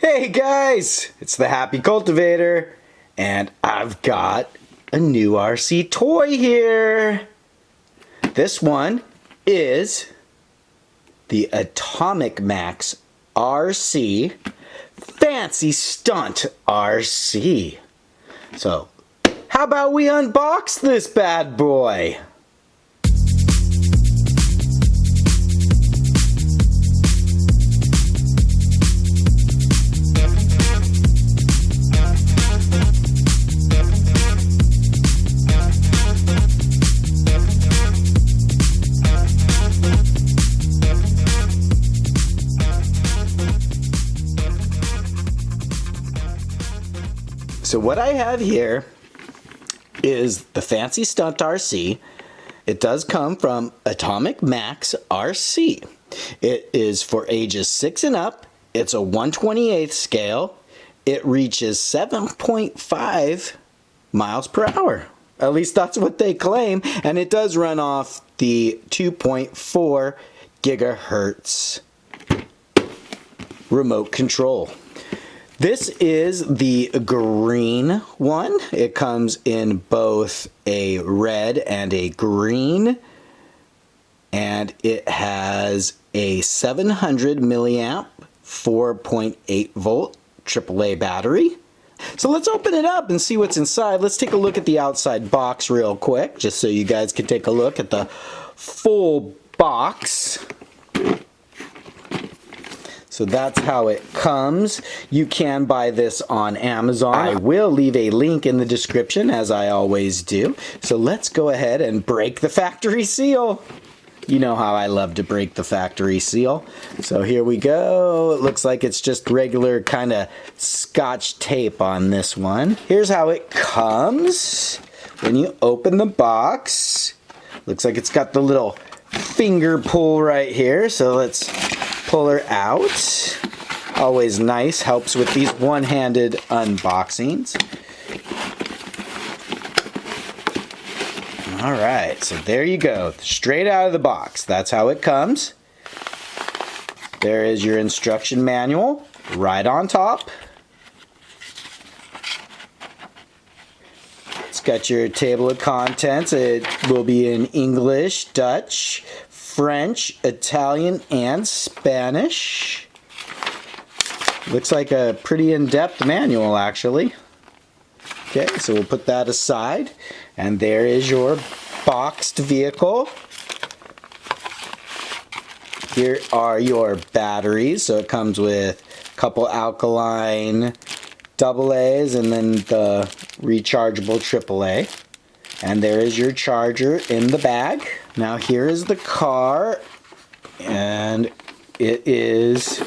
Hey guys, it's the Happy Cultivator, and I've got a new RC toy here. This one is the Atomic Max RC Fancy Stunt RC. So, how about we unbox this bad boy? So what I have here is the Fancy Stunt RC. It does come from Atomic Max RC. It is for ages 6 and up. It's a 1/28 scale. It reaches 7.5 miles per hour. At least that's what they claim. And it does run off the 2.4 gigahertz remote control. This is the green one. It comes in both a red and a green, and it has a 700 milliamp 4.8 volt AAA battery. So let's open it up and see what's inside. Let's take a look at the outside box real quick, just so you guys can take a look at the full box. So that's how it comes. You can buy this on Amazon. I will leave a link in the description, as I always do. So let's go ahead and break the factory seal. You know how I love to break the factory seal. So here we go. It looks like it's just regular kind of Scotch tape on this one. Here's how it comes. When you open the box, looks like it's got the little finger pull right here. So let's pull her out. Always nice, helps with these one-handed unboxings. Alright, so there you go, straight out of the box. That's how it comes. There is your instruction manual right on top. It's got your table of contents. It will be in English, Dutch, French, Italian, and Spanish. Looks like a pretty in-depth manual, actually. Okay, so we'll put that aside. And there is your boxed vehicle. Here are your batteries. So it comes with a couple alkaline AA's and then the rechargeable AAA. And there is your charger in the bag. Now here is the car, and it is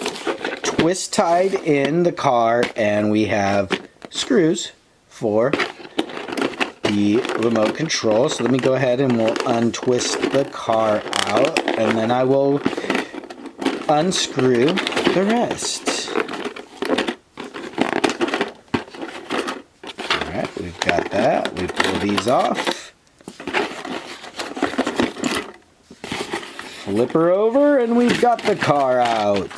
twist tied in the car, and we have screws for the remote control. So let me go ahead and we'll untwist the car out, and then I will unscrew the rest. Alright, we've got that. We pull these off. Flip her over, and we've got the car out.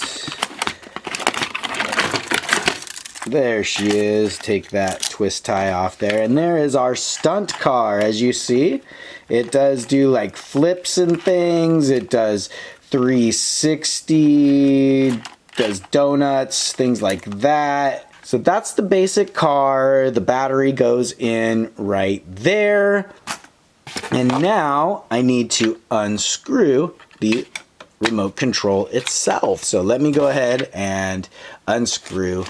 There she is. Take that twist tie off there. And there is our stunt car. As you see, it does do like flips and things. It does 360, does donuts, things like that. So that's the basic car. The battery goes in right there. And now I need to unscrew the remote control itself. So let me go ahead and unscrew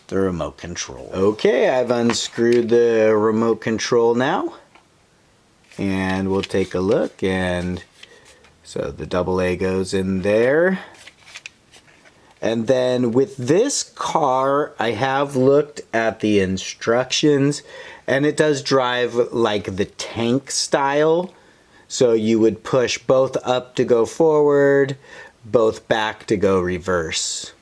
the remote control. Okay, I've unscrewed the remote control now. And we'll take a look. And so the AA goes in there. And then with this car, I have looked at the instructions, and it does drive like the tank style. So you would push both up to go forward, both back to go reverse.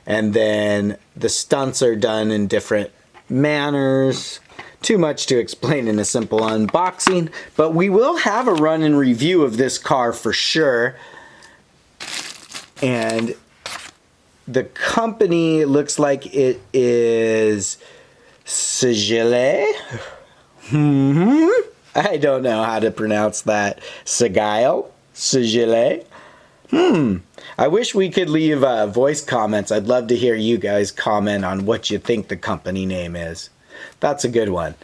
And then the stunts are done in different manners. Too much to explain in a simple unboxing, but we will have a run and review of this car for sure. And the company looks like it is SGILE. I don't know how to pronounce that. SGILE. I wish we could leave voice comments. I'd love to hear you guys comment on what you think the company name is. That's a good one.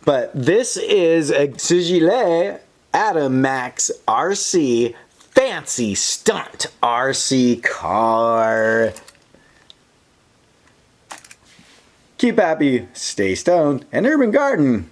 But this is a SGILE Atom Max RC fancy stunt RC car. Keep happy, stay stoned, and urban garden.